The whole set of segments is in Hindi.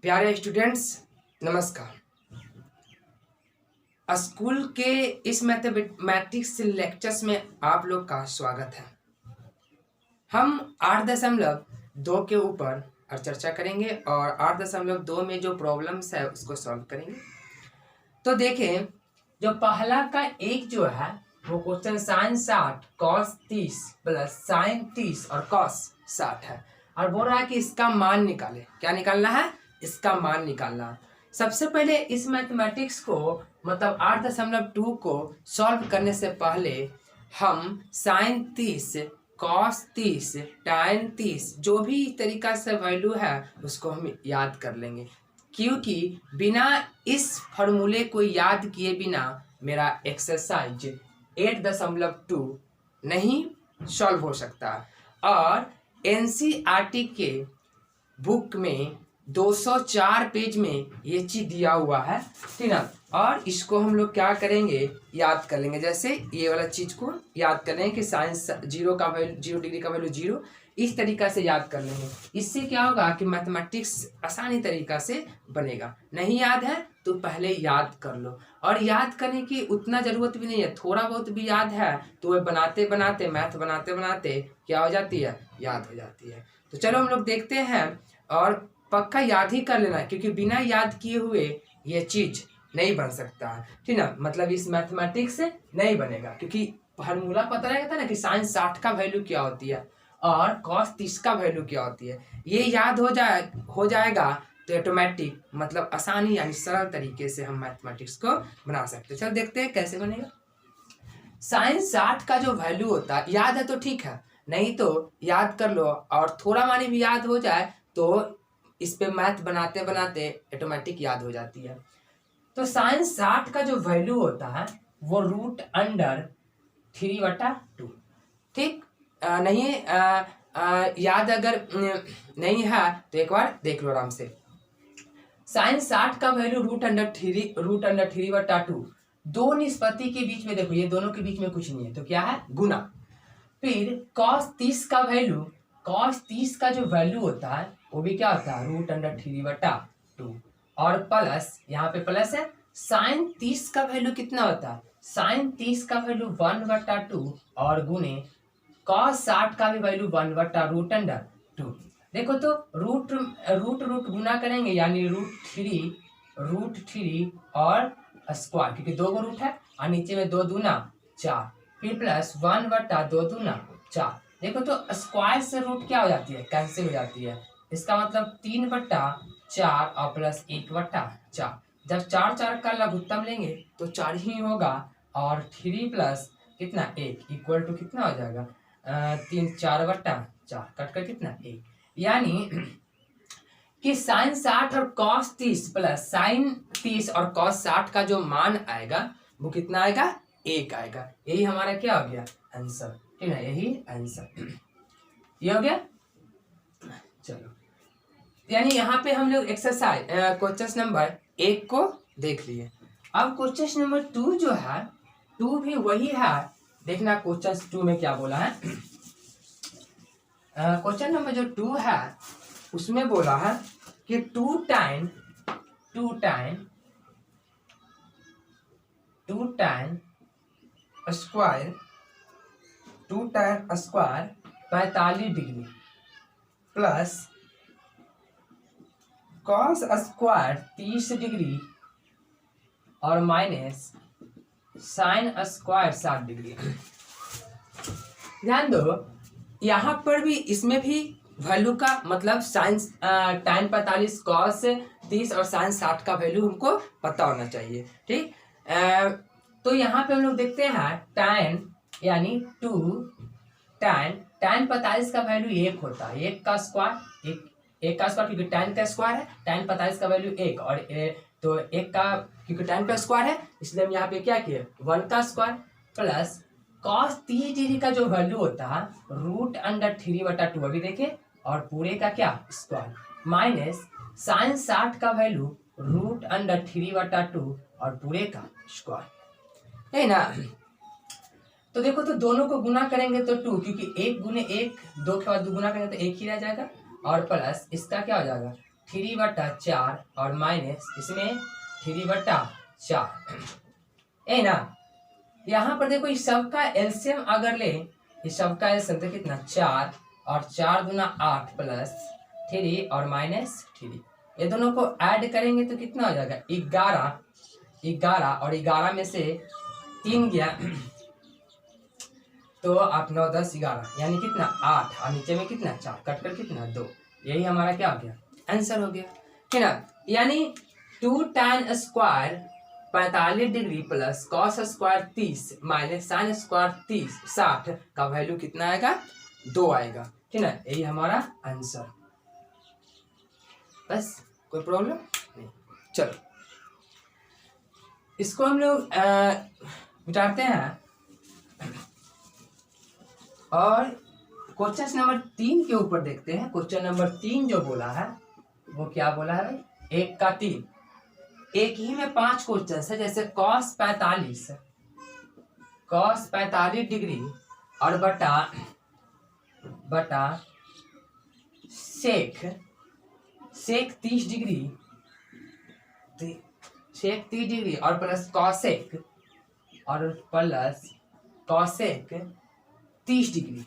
प्यारे स्टूडेंट्स, नमस्कार। स्कूल के इस मैथमेटिक्स लेक्चर्स में आप लोग का स्वागत है। हम 8.2 के ऊपर और चर्चा करेंगे और 8.2 में जो प्रॉब्लम्स है उसको सॉल्व करेंगे। तो देखें, जो पहला का एक जो है वो question sign 60 cos 30 plus sign 30 और कॉस 60 है और बोल रहा है कि इसका मान निकाले। क्या निकालना है? इसका मान निकालना। सबसे पहले इस मैथमेटिक्स को मतलब 8.2 को सॉल्व करने से पहले हम साइन 30 कॉस 30 टाइन 30 जो भी तरीका से वैल्यू है उसको हम याद कर लेंगे, क्योंकि बिना इस फॉर्मूले को याद किए बिना मेरा एक्सरसाइज 8.2 नहीं सॉल्व हो सकता। और एनसीईआरटी के बुक में 204 पेज में ये चीज दिया हुआ है, ठीक ना। और इसको हम लोग क्या करेंगे, याद कर लेंगे। जैसे ये वाला चीज को याद कर लेंगे कि साइंस 0 का वैल्यू 0 डिग्री का वैल्यू 0, इस तरीका से याद कर लेंगे। इससे क्या होगा कि मैथमेटिक्स आसानी तरीका से बनेगा। नहीं याद है तो पहले याद कर लो, और याद करने की उतना जरूरत भी नहीं है, थोड़ा बहुत भी याद है तो वह बनाते बनाते मैथ बनाते बनाते क्या हो जाती है, याद हो जाती है। तो चलो हम लोग देखते हैं, और पक्का याद ही कर लेना, क्योंकि बिना याद किए हुए ये चीज नहीं बन सकता है, ठीक ना। मतलब इस मैथमेटिक्स से नहीं बनेगा, क्योंकि फार्मूला पता रहेगा ना कि साइन 60 का वैल्यू क्या होती है और कॉस 30 का वैल्यू क्या होती है। ये याद हो जाएगा तो ऑटोमेटिक मतलब आसानी यानी सरल तरीके से हम मैथमेटिक्स को बना सकते हैं। चल देखते हैं कैसे बनेगा। साइन 60 का जो वैल्यू होता है, याद है तो ठीक है, नहीं तो याद कर लो, और थोड़ा मानी भी याद हो जाए तो इस पे मैथ बनाते बनाते ऑटोमेटिक याद हो जाती है। तो साइन 60 का जो वैल्यू होता है वो √3/2, ठीक। नहीं याद अगर नहीं है तो एक बार देख लो आराम से। साइन 60 का वैल्यू √3/2, दो निष्पत्ति के बीच में, देखो ये दोनों के बीच में कुछ नहीं है तो क्या है, गुना। फिर cos 30 का वैल्यू, cos 30 का जो वैल्यू होता है वो भी क्या होता है, √3/2, और प्लस, यहाँ पे प्लस है, साइन 30 का वैल्यू कितना होता है, साइन 30 का वैल्यू 1/2 और गुने cos 60 का भी वैल्यू 1/√2। देखो तो रूट रूट रूट गुना करेंगे यानी √3 और स्क्वायर, क्योंकि दो गो रूट है और नीचे में 2 दूना 4, फिर प्लस 1/2 दूना 4। देखो तो स्क्वायर से रूट क्या हो जाती है, कैंसिल हो जाती है। इसका मतलब 3/4 और प्लस 1/4। जब 4 का लघुत्तम लेंगे तो 4 ही होगा, और 3 प्लस कितना 1 इक्वल टू कितना हो जाएगा, 4 कट कर कितना 1, यानी कि साइन 60 और कॉस 30 प्लस साइन 30 और कॉस 60 का जो मान आएगा वो कितना आएगा, 1 आएगा। यही हमारा क्या हो गया, आंसर, ठीक है, यही आंसर ये हो गया। चलो, यानी यहाँ पे हम लोग एक्सरसाइज क्वेश्चन नंबर 1 को देख लिए। अब क्वेश्चन नंबर 2 जो है, 2 भी वही है। देखना क्वेश्चन 2 में क्या बोला है। क्वेश्चन नंबर जो 2 है उसमें बोला है कि 2 time square 45 degree plus cos square 30 degree और माइनस साइन स्क्वायर 60 डिग्री। ध्यान दो, यहाँ पर भी इसमें भी वैल्यू का मतलब साइन टाइन 45 कॉस 30 और साइन 60 का वैल्यू हमको पता होना चाहिए, ठीक। तो यहाँ पे हम लोग देखते हैं टाइन यानी 2 टाइन 45 का वैल्यू 1 होता है, 1 का स्क्वायर, एक का स्क्वायर, क्योंकि टाइन का स्क्वायर है, टाइन 45 का वैल्यू 1, और तो 1 का, क्योंकि टाइन का स्क्वायर है इसलिए हम यहाँ पे क्या किए, 1 का स्क्वायर प्लस cos 30 डिग्री का जो वैल्यू होता है √3/2 अभी देखे, और पूरे का क्या स्क्वायर, माइनस साइन 60 का वैल्यू √3/2 और पूरे का स्क्वायर, है ना। तो देखो तो दोनों को गुना करेंगे तो 2, क्योंकि 1 गुने 1 2 के बाद 2 गुना करेंगे तो 1 ही रह जाएगा, और प्लस इसका क्या हो जाएगा 3/4 और माइनस इसमें 3/4 है ना। यहाँ पर देखो इस सब का एलसीएम अगर ले, इस सब का एलसीएम तो कितना 4 और 4 दूना 8 प्लस 3 और माइनस 3, ये दोनों को ऐड करेंगे तो कितना हो जाएगा 11। 11 और 11 में से 3 गया तो 8 9 10 11 यानी कितना 8 और नीचे में कितना 4 कट कर कितना 2, यही हमारा क्या हो गया आंसर हो गया है ना। यानी 2 tan square 45 degree plus cos square 30 minus sign square 30 60 का वैल्यू कितना आएगा 2 आएगा, ठीक है। यही हमारा आंसर, बस कोई प्रॉब्लम नहीं। चलो इसको हम लोग मिटाते हैं और क्वेश्चन नंबर 3 के ऊपर देखते हैं। क्वेश्चन नंबर 3 जो बोला है वो क्या बोला है भाई, 1 का 3। एक ही में 5 क्वेश्चन है, जैसे cos 45 डिग्री और बटा सेक 30 डिग्री, सेक 30 डिग्री और प्लस कॉसेक और प्लस कॉसेक 30 डिग्री,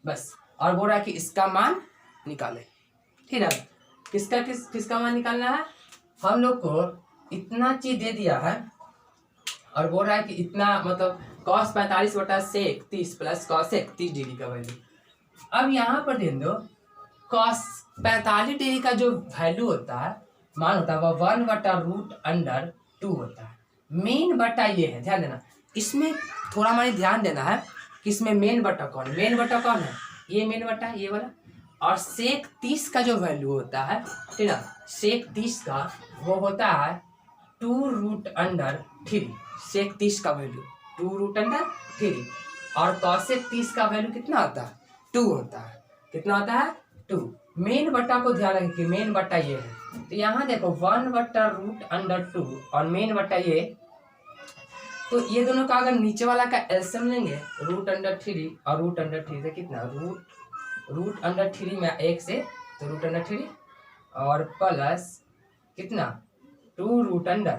बस। और बोल रहा है कि इसका मान निकाले, ठीक है। किसका मान निकालना है, हम लोग को इतना चीज दे दिया है और बोल रहा है कि इतना मतलब cos 45 बटा सेक 30 प्लस कॉसेक 30 डिग्री का वैल्यू। अब यहाँ पर दे दो cos 45 डिग्री का जो वैल्यू होता है, मान होता है वह 1/√2 होता है। मेन बटा ये है, ध्यान देना इसमें, थोड़ा हमारे ध्यान देना है कि इसमें मेन बटा कौन है, ये मेन बटा ये वाला। और सेक 30 का जो वैल्यू होता है, ठीक है, सेक 30 का वो होता है 2√3। सेक 30 का वैल्यू 2√3 और कॉसेक 30 का वैल्यू कितना होता है 2 होता है। कितना होता है 2। मेन बटा को ध्यान रखें कि मेन बटा ये है, तो यहाँ देखो 1/√2 और मेन बटा ये, तो ये दोनों का अगर नीचे वाला का एलसीएम लेंगे √3 और √3 से कितना √3 में 1 से तो √3 और प्लस कितना 2√3,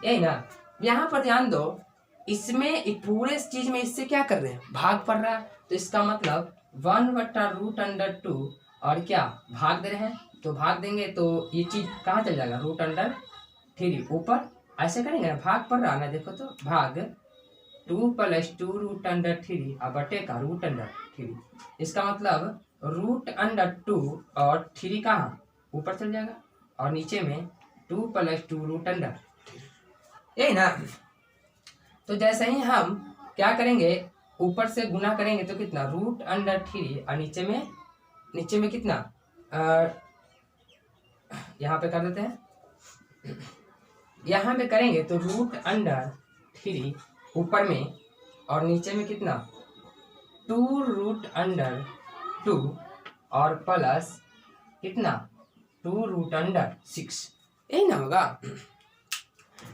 यही ना। यहाँ पर ध्यान दो, इसमें पूरे चीज में इससे क्या कर रहे हैं भाग पड़ रहा है, तो इसका मतलब 1/√2 और क्या भाग दे रहे हैं, तो भाग देंगे तो ये चीज कहाँ चल जाएगा √3 ऊपर, ऐसे करेंगे ना, भाग पड़ रहा ना, देखो तो भाग 2 + 2√3 और बटे का √3, इसका मतलब √2 और 3 कहाँ ऊपर चल जाएगा और नीचे में 2 + 2√3, यही ना। तो जैसे ही हम क्या करेंगे ऊपर से गुना करेंगे तो कितना √3 और नीचे में कितना यहाँ पे कर देते हैं, यहाँ पे करेंगे तो √3 ऊपर में और नीचे में कितना 2√2 और प्लस कितना 2√6, यही ना होगा।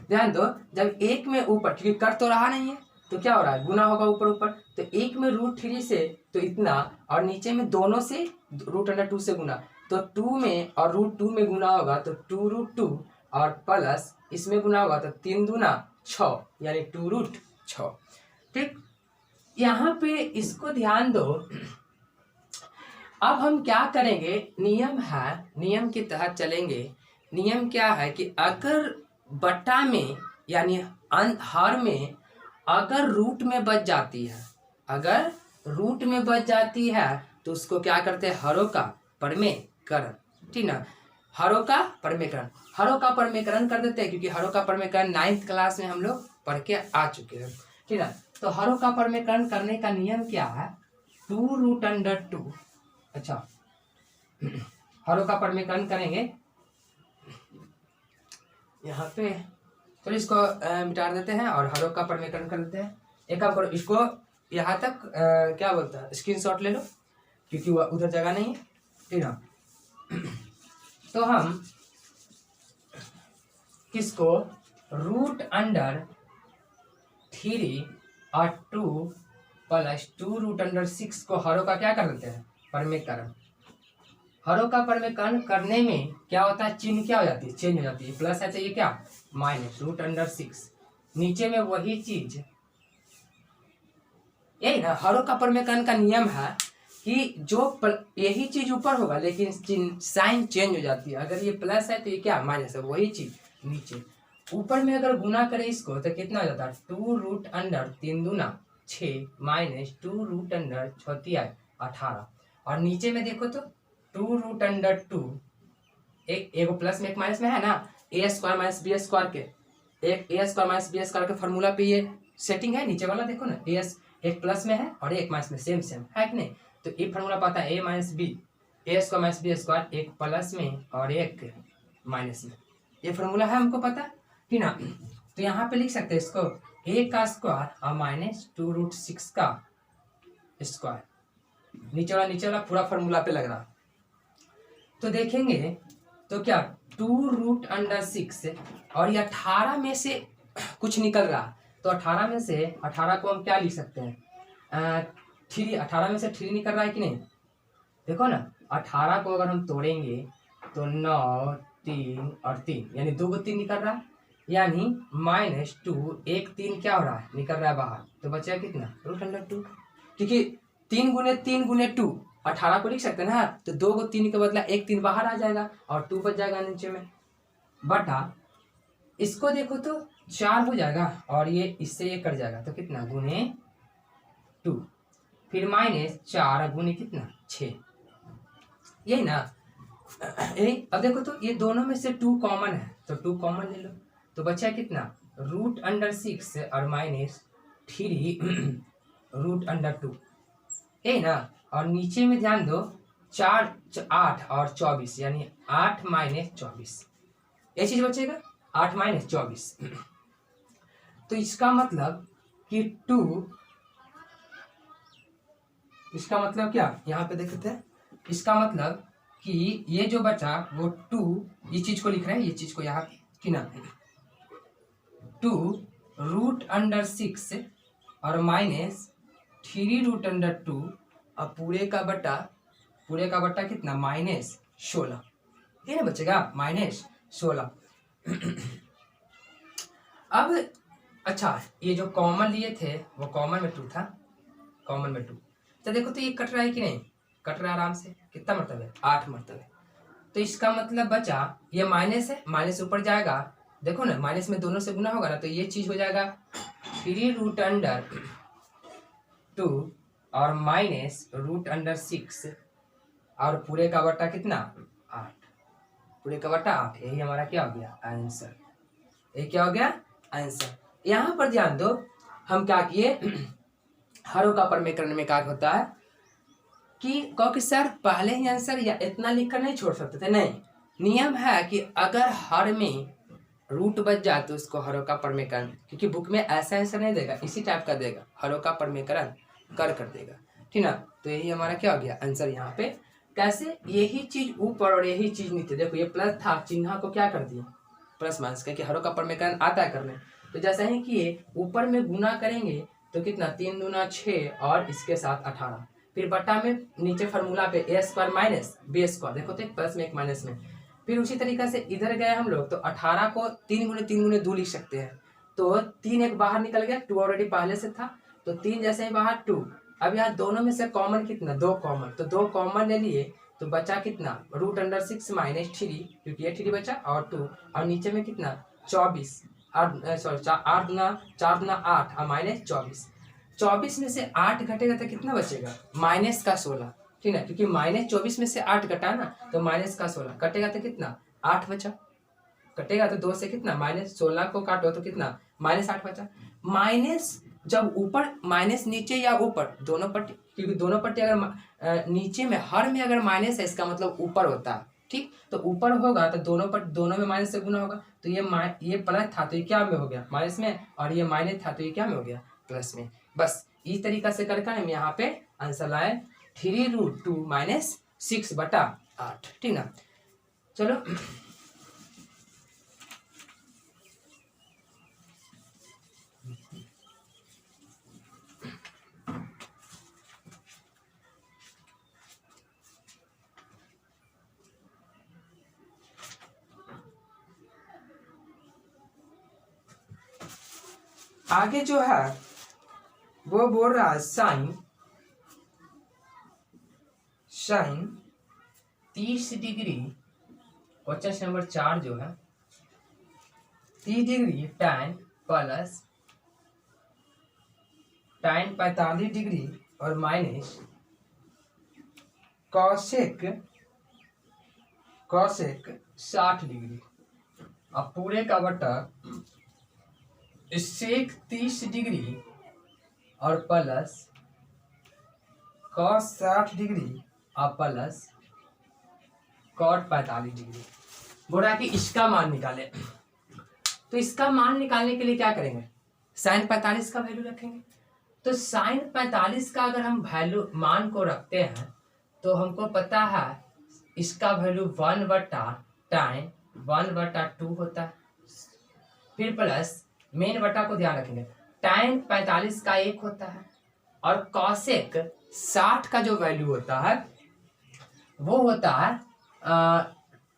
ध्यान दो, जब एक में ऊपर, क्योंकि कर तो रहा नहीं है तो क्या हो रहा है गुना होगा ऊपर, तो एक में √3 से तो इतना और नीचे में दोनों से √2 से गुना, तो 2 में और √2 में गुना होगा तो 2√2 और प्लस इसमें गुना होगा तो 3 दूना 6 यानी 2√6, ठीक। यहाँ पे इसको ध्यान दो। अब हम क्या करेंगे, नियम है, नियम के तहत चलेंगे। नियम क्या है कि अगर बटा में यानी हर में अगर रूट में बच जाती है, अगर रूट में बच जाती है तो उसको क्या करते हैं हरों का परमेकरण, ठीक ना। हरों का परमेकरण कर देते हैं, क्योंकि हरों का परमेकरण 9th क्लास में हम लोग पढ़ के आ चुके हैं, ठीक ना। तो हरों का परमेकरण करने का नियम क्या है 2√2, अच्छा हरों का परमेकरण करेंगे यहाँ पे, तो इसको मिटा देते हैं और हरों का परमेकरण कर देते हैं। एक काम करो, इसको यहाँ तक क्या बोलता है स्क्रीनशॉट ले लो, क्योंकि वह उधर जगह नहीं है, ठीक ना। तो हम किसको √3 और 2 + 2√6 को हरों का क्या कर देते हैं परमेकरण, हरों का परमीकरण करने में क्या होता है, चिन्ह क्या हो जाती है, चेंज हो जाती है। प्लस है तो ये क्या माइनस √6। नीचे में वही चीज, यही ना हरों का परमीकरण का नियम है कि यही चीज ऊपर होगा लेकिन साइन चेंज हो जाती है। अगर ये प्लस है तो ये क्या माइनस है, वही चीज नीचे। ऊपर में अगर गुना करें इसको तो कितना हो जाता है 2√3 दूना 6 माइनस 2√6 और नीचे में देखो तो 2√2 एक प्लस में एक माइनस में है ना, a² माइनस b² के एक a² माइनस b² के फॉर्मूला पे ये सेटिंग है। नीचे वाला देखो ना एक प्लस में है और एक माइनस में, सेम है कि नहीं। तो ये फॉर्मूला पाता है a minus b a² minus b², एक प्लस में और एक माइनस में, ये फॉर्मूला है हमको पता ठीक ना। तो यहाँ पे लिख सकते हैं इसको a का स्क्वायर और माइनस 2√6 का स्क्वायर, नीचे वाला पूरा फॉर्मूला पे लग रहा। तो देखेंगे तो क्या 2√6 और ये 18 में से कुछ निकल रहा, तो 18 में से 18 को हम क्या लिख सकते हैं 3, 18 में से 3 निकल रहा है कि नहीं। देखो ना 18 को अगर हम तोड़ेंगे तो 9 3 और 3 यानी 2 को 3 निकल रहा है, यानी -2 एक 3 क्या हो रहा है निकल रहा है बाहर, तो बचा कितना √2। क्योंकि 3 गुने 3 गुने 2 18 को लिख सकते हैं ना, तो 2 को 3 के बदला एक 3 बाहर आ जाएगा और 2 बच जाएगा नीचे में बटा इसको देखो तो 4 हो जाएगा और ये इससे ये कट जाएगा तो कितना गुने 2, फिर -4 गुने कितना 6, यही ना। यही अब देखो तो ये दोनों में से 2 कॉमन है तो 2 कॉमन ले लो, तो बचा कितना √6 और -3 √2, यही ना। और नीचे में ध्यान दो 4 8 और 24 यानी 8 - 24, ये चीज बचेगा 8 - 24। तो इसका मतलब कि 2, इसका मतलब क्या यहाँ पे देखते हैं, इसका मतलब कि ये जो बचा वो 2, ये चीज को लिख रहे हैं, ये चीज को यहाँ पे कि ना 2√6 और -3√2 और पूरे का बटा कितना -16, ये ना बचेगा -16। अब अच्छा ये जो कॉमन लिए थे वो कॉमन में 2 था, कॉमन में 2, तो देखो तो ये कट रहा है कि नहीं, कट रहा है आराम से, कितना मरतब है 8 मरतब है। तो इसका मतलब बचा ये माइनस है, माइनस ऊपर जाएगा, देखो ना माइनस में दोनों से गुना होगा ना, तो ये चीज हो जाएगा 3√2 और -√6 और पूरे का बटा कितना 8, पूरे का बटा 8, यही हमारा क्या हो गया आंसर, ये क्या हो गया आंसर। यहाँ पर ध्यान दो हम क्या किए हरों का परमीकरण में क्या होता है कि क्योंकि सर पहले ही आंसर या इतना लिखकर नहीं छोड़ सकते थे, नहीं, नियम है कि अगर हर में रूट बच जाए तो उसको हरों का परमीकरण, क्योंकि बुक में ऐसा आंसर नहीं देगा, इसी टाइप का देगा, हरों का परमीकरण कर देगा ठीक ना। तो यही हमारा क्या हो गया आंसर। यहाँ पे कैसे यही चीज ऊपर और यही चीज नीचे, देखो ये प्लस था चिन्ह को क्या कर दिया प्लस माइनस, क्योंकि हरों का परमीकरण आता है करने। तो जैसे ही कि ये ऊपर में गुना करेंगे तो कितना 3 दूना 6 और इसके साथ 18, फिर बटा में नीचे फार्मूला पे a² माइनस b², देखो तो एक प्लस में एक माइनस में, फिर उसी तरीका से इधर गए हम लोग तो 18 को 3 गुने 3 गुने 2 लिख सकते हैं, तो 3 एक बाहर निकल गया, 2 ऑलरेडी पहले से था, तो 3 जैसे ही बाहर 2, अब यहाँ दोनों में से कॉमन कितना 2 कॉमन, तो 2 कॉमन ले लिए तो बचा कितना √6 - 3, क्योंकि ये 3 बचा और 2 और नीचे में कितना 24 और सॉरी 8 दूना 4 दूना 8 और -24, 24 में से 8 घटेगा तो कितना बचेगा -16, ठीक है, क्योंकि -24 में से 8 घटा ना तो -16 कटेगा तो कितना 8 बचा, कटेगा तो 2 से कितना -16 को काटो तो कितना -8 बचा। माइनस जब ऊपर माइनस नीचे या ऊपर दोनों पट्टी, क्योंकि दोनों पट्टी अगर नीचे में हर में अगर माइनस है इसका मतलब ऊपर होता है, ठीक, तो ऊपर होगा तो दोनों में माइनस से गुना होगा, तो ये प्लस था तो ये क्या में हो गया माइनस में, और ये माइनस था तो ये क्या में हो गया प्लस में। बस इस तरीका से करके हम यहाँ पे आंसर लाए 3√2 - 6/8, ठीक ना। चलो आगे जो है वो बोल रहा है साइन 30 डिग्री, क्वेश्चन नंबर 4 जो है 30 degree tan plus tan 45 degree और माइनस कॉसेक 60 डिग्री। अब पूरे का बटा सेक 30 डिग्री और प्लस कॉस 60 डिग्री और प्लस कॉट 45 डिग्री। बोल रहा है कि इसका मान निकाले। तो इसका मान निकालने के लिए क्या करेंगे, साइन 45 का वैल्यू रखेंगे। तो साइन 45 का अगर हम वैल्यू मान को रखते हैं तो हमको पता है इसका वैल्यू 1/tan 1/2 होता है। फिर प्लस मेन बटा को ध्यान रखेंगे, tan 45 का 1 होता है और कॉसेक 60 का जो वैल्यू होता है वो होता है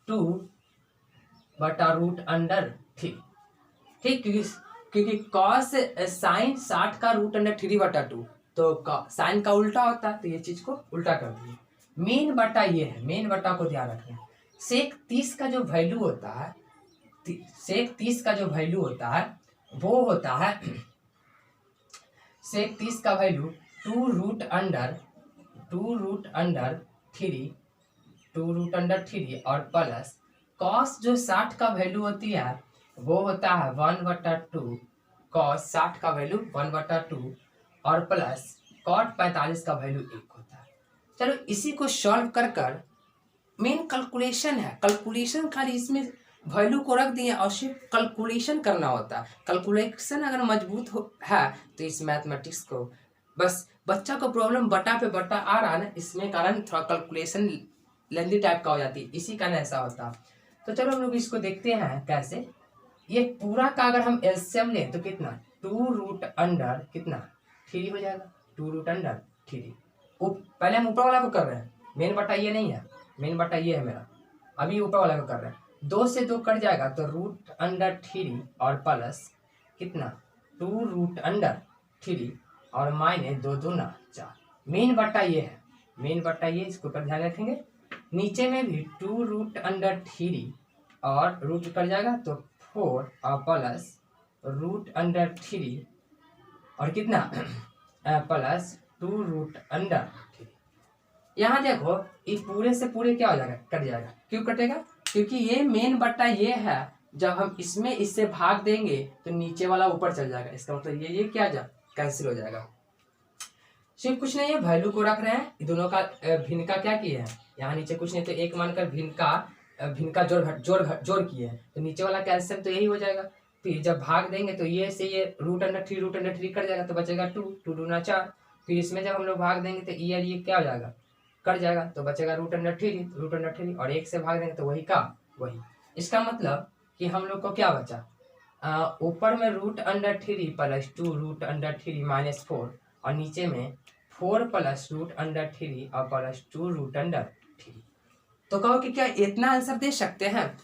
2/√3। ठीक, क्योंकि कॉस साइन 60 का √3/2, तो साइन का उल्टा होता है, तो ये चीज को उल्टा कर दिए। मेन बटा ये है, मेन बटा को ध्यान रखना। सेक 30 का जो वैल्यू होता है, सेक 30 का जो वैल्यू होता है वो होता है सेक 30 का वैल्यू 2√3 और प्लस कॉस जो 60 का वैल्यू होती है वो होता है 1/2, कॉस 60 का वैल्यू 1/2 और प्लस कॉट 45 का वैल्यू 1 होता है। चलो इसी को सॉल्व कर मेन कैलकुलेशन है, कैलकुलेशन खाली इसमें वैल्यू को रख दिए और सिर्फ कैलकुलेशन करना होता है। कैलकुलेशन अगर मजबूत है तो इस मैथमेटिक्स को बस बच्चा को प्रॉब्लम बटा पे बटा आ रहा है ना, इसमें कारण थोड़ा कैलकुलेशन लेंदी टाइप का हो जाती है, इसी कारण ऐसा होता है। तो चलो हम लोग इसको देखते हैं कैसे। ये पूरा का अगर हम एलसीएम लें तो कितना 2√3 हो जाएगा, 2√3। पहले हम ऊपर वाला को कर रहे हैं, मेन बटा ये नहीं है, मेन बटा ये है मेरा, अभी ऊपर वाला को कर रहे हैं। 2 से 2 कट जाएगा तो √3 और प्लस कितना 2√3 और माइनस 2 2 4। मेन बटा ये है, मेन बटा ये, इसको ऊपर ध्यान रखेंगे। नीचे में भी 2√3 और रूट कट जाएगा तो 4 और प्लस √3 और कितना प्लस 2√3। यहाँ देखो ये पूरे से पूरे क्या हो जाएगा, कट जाएगा। क्यों कटेगा, क्योंकि ये मेन बट्टा ये है, जब हम इसमें इससे भाग देंगे तो नीचे वाला ऊपर चल जाएगा, इसका मतलब ये क्या जा कैंसिल हो जाएगा। सिर्फ कुछ नहीं है, वैल्यू को रख रहे हैं, दोनों का भिन्न का क्या किए हैं, यहाँ नीचे कुछ नहीं तो एक मानकर भिन्न का जोड़ किए हैं, तो नीचे वाला कैंसिल तो यही हो जाएगा। फिर जब भाग देंगे तो ये से ये √3 कट जाएगा तो बचेगा 2 2 2 4। फिर इसमें जब हम लोग भाग देंगे तो ये क्या हो जाएगा, कट जाएगा तो बचेगा √3 और 1 से भाग देंगे तो वही का वही। इसका मतलब कि हम लोग को क्या बचा, ऊपर में √3 प्लस 2 √3 माइनस 4 और नीचे में 4 प्लस √3 और प्लस 2 √3। तो कहो कि क्या इतना आंसर दे सकते हैं,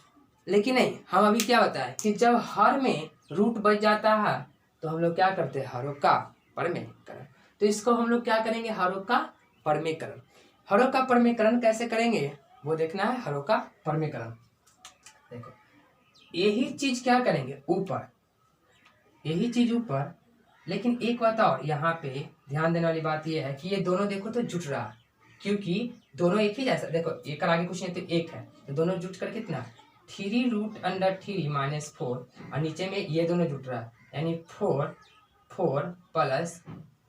लेकिन नहीं, हम अभी क्या बताएं कि जब हर में रूट बच जाता है तो हम लोग क्या करते हैं, हरों का परमेकरण। तो इसको हम लोग क्या करेंगे, हरों का परमेकरण। हरों का परमेकरण कैसे करेंगे वो देखना है। हरों का परमेकरण देखो, यही चीज क्या करेंगे ऊपर, यही चीज ऊपर, लेकिन एक बात और यहाँ पे ध्यान देने वाली बात यह है कि ये दोनों देखो तो जुट रहा है, क्योंकि दोनों एक ही जैसा, देखो एक आगे कुछ नहीं तो एक है, तो दोनों जुट कर कितना 3√3 माइनस 4 और नीचे में ये दोनों जुट रहा है, यानी 4 प्लस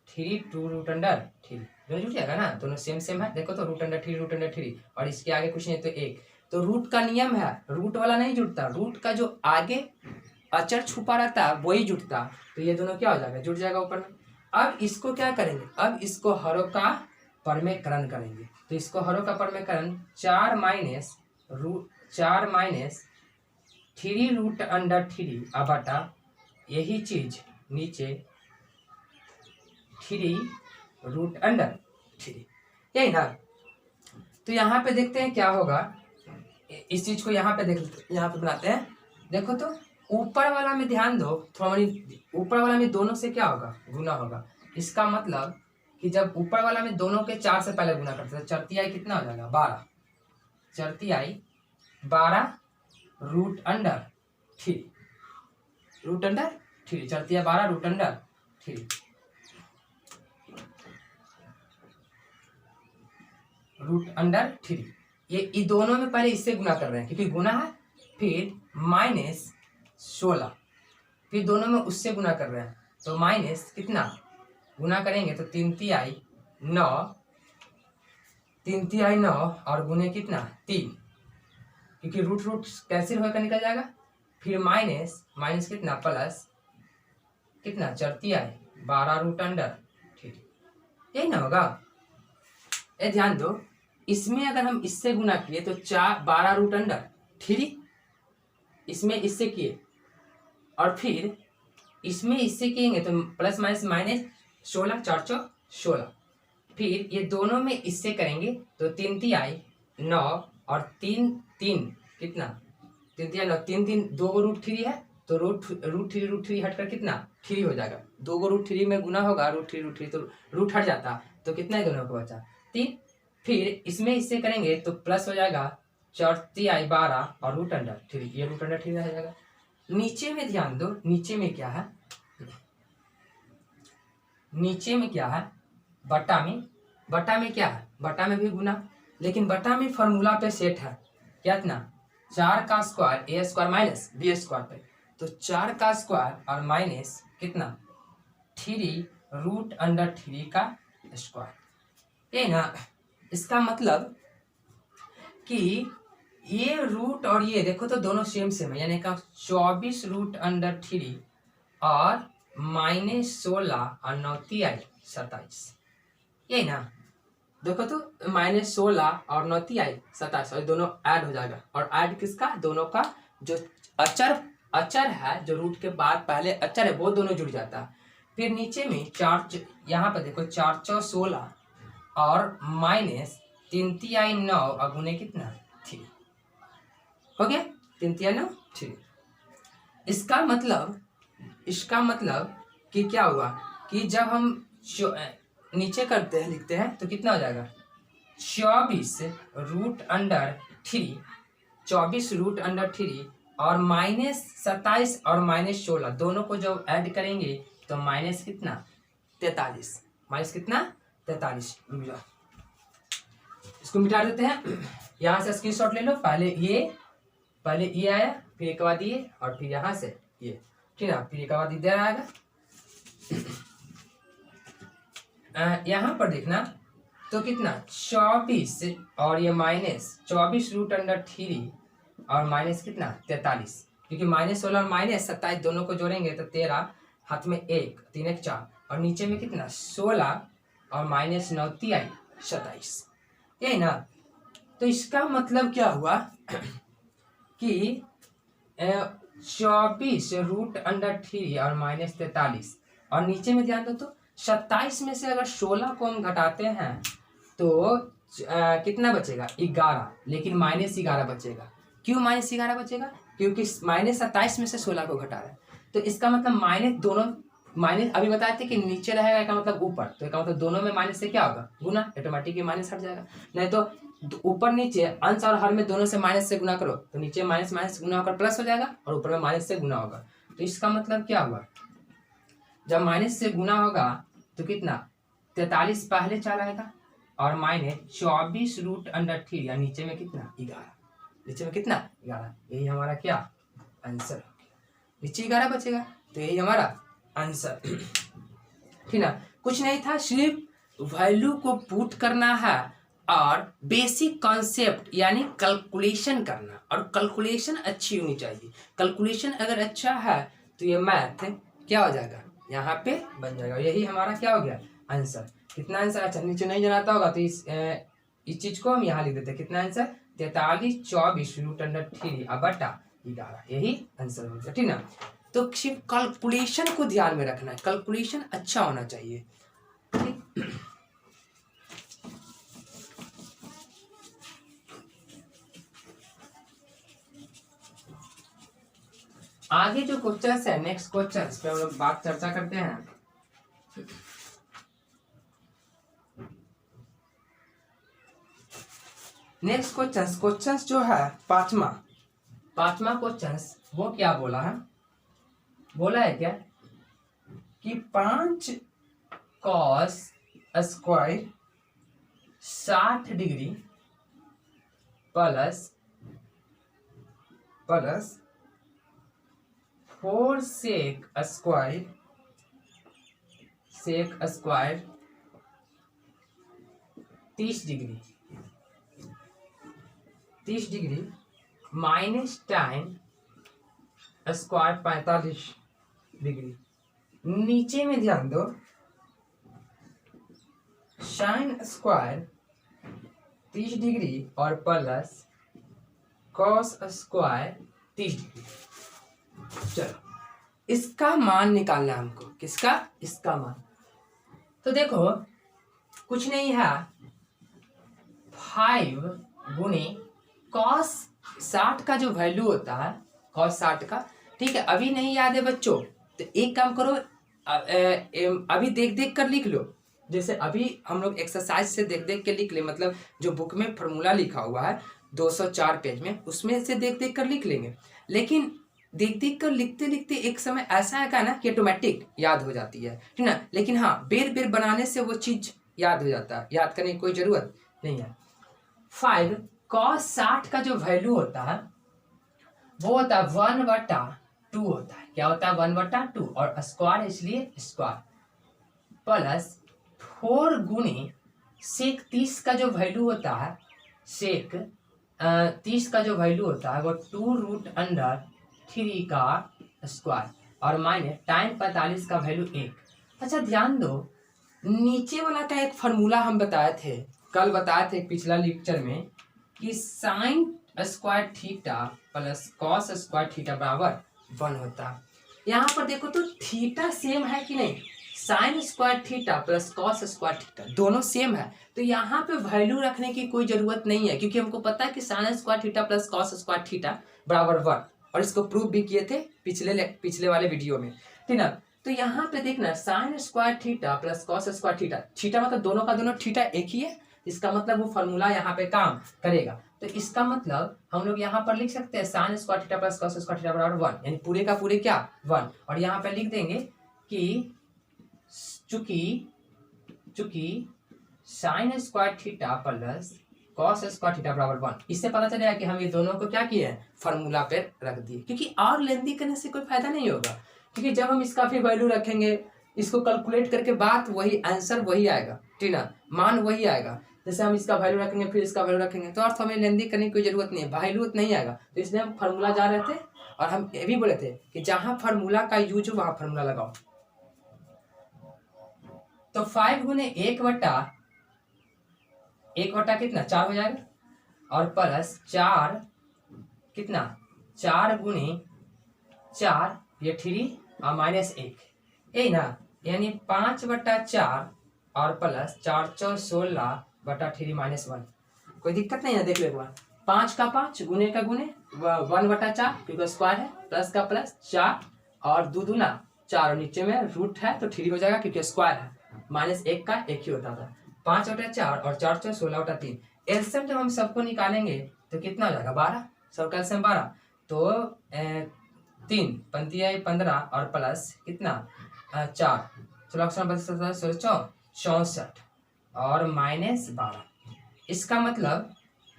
3 2√3 दोनों जुट जाएगा ना, दोनों सेम है। देखो तो √3 और इसके आगे कुछ नहीं तो एक, तो रूट का नियम है, रूट वाला नहीं जुटता, रूट का जो आगे अचर छुपा रहता है वही जुटता, तो ये दोनों क्या हो जाएगा, जुट जाएगा ऊपर में। अब इसको क्या करेंगे, अब इसको हरों का परमेकरण करेंगे। तो इसको हरों का परमेकरण 4 माइनस 3√3 अब बटा यही चीज नीचे 3√3, यही ना। तो यहाँ पे देखते हैं क्या होगा, इस चीज को यहाँ पे देख, यहाँ पे बनाते हैं। देखो तो ऊपर वाला में ध्यान दो थोड़ा बड़ी, ऊपर वाला में दोनों से क्या होगा, गुना होगा। इसका मतलब कि जब ऊपर वाला में दोनों के 4 से पहले गुना करते हैं, चरतियाई कितना हो जाएगा 12, चरतियाई 12 रूट अंडर 3, रूट अंडर 3, चरतिया 12 रूट अंडर 3, रूट अंडर 3। ये दोनों में पहले इससे गुना कर रहे हैं क्योंकि गुना है, फिर माइनस 16, फिर दोनों में उससे गुना कर रहे हैं तो माइनस कितना, गुना करेंगे तो 3 तिहाई 9, 3 तिहाई 9 और गुने कितना 3, क्योंकि रूट रूट कैंसिल होकर निकल जाएगा, फिर माइनस माइनस कितना प्लस कितना, चरतियाई 12 रूट अंडर 3, यही ना होगा। ये ध्यान दो, इसमें अगर हम इससे गुना किए तो 12 रूट अंडर 3, इसमें इससे किए और फिर इसमें इससे किएंगे तो प्लस माइनस माइनस 16, 4 16, फिर ये दोनों में इससे करेंगे तो 3 तिहाई 9 और 3 3 कितना, 3 तिहाई 9, 3 3 2 को रूट 3 है तो रूट 3 हटकर कितना 3 हो जाएगा, 2 को रूट 3 में गुना होगा, रूट 3 तो रूट हट जाता तो कितना ही दोनों को बचा 3, फिर इसमें इससे करेंगे तो प्लस हो जाएगा 4 तिहाई 12 और रूट अंडर 3, ये रूट अंडर 3 रह जाएगा। नीचे में ध्यान दो, नीचे में क्या है, नीचे में क्या है, बटा में क्या है, बटा में भी गुना, लेकिन बटा में फॉर्मूला पे सेट है क्या, इतना 4 का स्क्वायर ए स्क्वायर माइनस बी स्क्वायर पे, तो 4 का स्क्वायर और माइनस कितना 3 रूट अंडर 3 का स्क्वायर, ये ना। इसका मतलब कि ये रूट और ये देखो तो दोनों सेम सेम है, यानी का 24 रूट अंडर 3 और माइनस 16 और 9 तिहाई 27, यही ना। देखो तो माइनस 16 और 9 तिहाई 27 और दोनों ऐड हो जाएगा, और ऐड किसका, दोनों का जो अचर है, जो रूट के बाद पहले अचर है वो दोनों जुड़ जाता है। फिर नीचे में 4, यहाँ पर देखो 4 4 16 और माइनस 3 तिहाई 9 और गुने कितना 3, हो गया 3 तिहाई 9 3। इसका मतलब कि क्या हुआ कि जब हम नीचे करते हैं लिखते हैं तो कितना हो जाएगा 24 रूट अंडर 3, 24 रूट अंडर 3 और माइनस 27 और माइनस 16 दोनों को जब ऐड करेंगे तो माइनस कितना 43, माइनस कितना 43। इसको मिटा देते हैं, यहाँ से स्क्रीनशॉट ले लो, पहले ये आया, फिर एक बाद ये और फिर यहाँ से ये, ठीक है, फिर एक बाद इधर आएगा। यहाँ पर देखना तो कितना 24 और ये माइनस 24 रूट अंडर 3 और माइनस कितना 43, क्योंकि माइनस 16 और माइनस 27 दोनों को जोड़ेंगे तो 13, हाथ में 1 3 1 4 और नीचे में कितना 16 और माइनस 9 तिहाई 27, यही ना। तो इसका मतलब क्या हुआ कि 24 रूट अंडर 3 और माइनस 43 और नीचे में ध्यान दो तो 27 में से अगर 16 को हम घटाते हैं तो कितना बचेगा 11, लेकिन माइनस 11 बचेगा। क्यों माइनस 11 बचेगा, क्योंकि माइनस 27 में से 16 को घटा रहे हैं, तो इसका मतलब माइनस दोनों, माइनस अभी बताए थे कि नीचे रहेगा का मतलब ऊपर, तो इसका मतलब दोनों में माइनस से क्या होगा गुना, ऑटोमेटिकली माइनस हट जाएगा। नहीं तो ऊपर नीचे अंश और हर में दोनों से माइनस से गुना करो तो नीचे माइनस माइनस गुना होकर प्लस हो जाएगा और ऊपर में माइनस से गुना होगा। तो इसका मतलब क्या हुआ, जब माइनस से गुना होगा तो कितना 43 पहले चला आएगा और माइनस 24 रूट अंडर 3 या नीचे में कितना 11, नीचे में कितना 11, यही हमारा क्या आंसर हो गया, नीचे 11 बचेगा तो यही हमारा आंसर, ठीक ना। कुछ नहीं था, सिर्फ वैल्यू को पुट करना है और बेसिक कॉन्सेप्ट यानी कैलकुलेशन करना, और कैलकुलेशन अच्छी होनी चाहिए। कैलकुलेशन अगर अच्छा है तो ये मैथ क्या हो जाएगा यहाँ पे बन जाएगा, यही हमारा क्या हो गया आंसर। कितना आंसर, अच्छा नीचे नहीं जनाता होगा तो इस चीज को हम यहाँ लिख देते हैं, कितना आंसर 43 24 रूट अंडर 3 बटा 11, यही आंसर हो गया, ठीक ना। तो सिर्फ कैलकुलेशन को ध्यान में रखना है, कैलकुलेशन अच्छा होना चाहिए, ठीक। आगे जो क्वेश्चन है, नेक्स्ट क्वेश्चन पे हम लोग बात चर्चा करते हैं। नेक्स्ट क्वेश्चन जो है पांचवा क्वेश्चन, वो क्या बोला है? बोला है क्या कि 5 cos square 60 degree plus 4 sec square 30 degree minus tan square 45 degree. नीचे में ध्यान दो, साइन स्क्वायर 30 डिग्री और प्लस कॉस स्क्वायर 30 डिग्री। चलो इसका मान निकालना है हमको। किसका? इसका मान। तो देखो कुछ नहीं है, 5 गुणे कॉस 60 का जो वैल्यू होता है, कॉस 60 का, ठीक है, अभी नहीं याद है बच्चों, तो एक काम करो, अभी देख देख कर लिख लो। जैसे अभी हम लोग एक्सरसाइज से देख देख के लिख ले, मतलब जो बुक में फॉर्मूला लिखा हुआ है 204 पेज में, उसमें से देख देख कर लिख लेंगे। लेकिन देख देख कर लिखते लिखते एक समय ऐसा आएगा ना कि ऑटोमेटिक याद हो जाती है, ठीक ना। लेकिन हाँ, बेर बेर बनाने से वो चीज याद हो जाता है, याद करने की कोई जरूरत नहीं है। 5 cos 60 का जो वैल्यू होता है वो होता है 1/2 होता है। क्या होता है? 1/2, और स्क्वायर इसलिए स्क्वायर, प्लस 4 गुणे सेक 30 का जो वैल्यू होता है, सेक 30 का जो वैल्यू होता है वो 2√3 का स्क्वायर, और माइनस tan 45 का वैल्यू 1। अच्छा ध्यान दो, नीचे वाला का एक फार्मूला हम बताए थे, कल बताए थे पिछला लेक्चर में, कि sine square theta plus cos square theta बराबर 1 होता है। यहाँ पर देखो तो थीटा सेम है कि नहीं, sine square theta plus cos square theta दोनों सेम है, तो यहाँ पे वैल्यू रखने की कोई जरूरत नहीं है, क्योंकि हमको पता है कि sine square theta plus cos square theta बराबर 1, और इसको प्रूव भी किए थे पिछले वाले वीडियो में, ठीक ना। तो यहाँ पे देखना, sine square theta plus cos square theta, theta मतलब दोनों का दोनों थीटा एक ही है, इसका मतलब वो फॉर्मूला यहाँ पे काम करेगा। तो इसका मतलब हम लोग यहाँ पर लिख सकते हैं sine square theta plus cos square theta बराबर 1, यानी पूरे का पूरे क्या 1, और यहाँ पे लिख देंगे कि चूंकि sine square theta plus cos square theta बराबर 1, इससे पता चलेगा कि हम ये दोनों को क्या किए हैं, फॉर्मूला पे रख दिए, क्योंकि और लेंदी करने से कोई फायदा नहीं होगा, क्योंकि जब हम इसका फिर वैल्यू रखेंगे, इसको कैलकुलेट करके बात वही, आंसर वही आएगा, ठीक ना, मान वही आएगा। जैसे हम इसका वैल्यू रखेंगे फिर इसका वैल्यू रखेंगे, तो अर्थ हमें लेंदी करने की कोई जरूरत नहीं है, वैल्यू नहीं आएगा। तो इसलिए हम फार्मूला जा रहे थे, और हम ये भी बोले थे कि जहां फार्मूला का यूज हो वहां फार्मूला लगाओ। तो 5 गुने 1/1 कितना 4 हो जाएगा, और प्लस 4 कितना 4 गुने 4 ये 3 और माइनस 1, यही ना, यानी 5/4 और प्लस 4 16/3 माइनस 1। कोई दिक्कत नहीं है, देख लो एक बार, 5 का 5 गुने का गुने 1/4, क्योंकि स्क्वायर है, प्लस का प्लस 4 और 2 दूना 4, और नीचे में रूट है तो 3 हो जाएगा क्योंकि स्क्वायर है, माइनस 1 का 1 ही होता था। 5/4 और 4 16/3, एलसीएम जब हम सबको निकालेंगे तो कितना हो जाएगा 12, सबका एलसीएम 12, तो 3 पंती 15 और प्लस कितना 4 16 64 और माइनस 12। इसका मतलब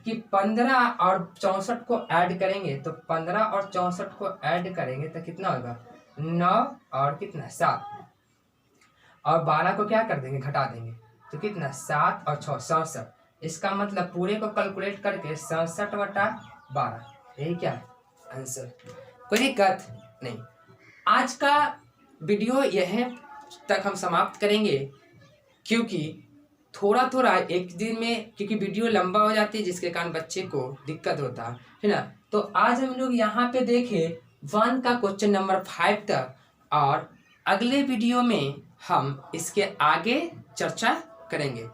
कि 15 और 64 को ऐड करेंगे, तो 15 और 64 को ऐड करेंगे तो कितना होगा 9 और कितना 7, और 12 को क्या कर देंगे घटा देंगे, तो कितना 7 और 6 67। इसका मतलब पूरे को कैलकुलेट करके 67/12, यही क्या आंसर। कोई दिक्कत नहीं। आज का वीडियो यह तक हम समाप्त करेंगे, क्योंकि थोड़ा थोड़ा एक दिन में, क्योंकि वीडियो लंबा हो जाती है जिसके कारण बच्चे को दिक्कत होता है ना। तो आज हम लोग यहाँ पे देखे 1 का क्वेश्चन नंबर 5 तक, और अगले वीडियो में हम इसके आगे चर्चा करेंगे।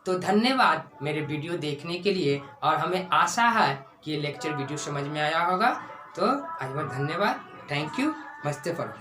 तो धन्यवाद मेरे वीडियो देखने के लिए, और हमें आशा है कि ये लेक्चर वीडियो समझ में आया होगा। तो आज बहुत धन्यवाद। Thank you. मस्ते फॉर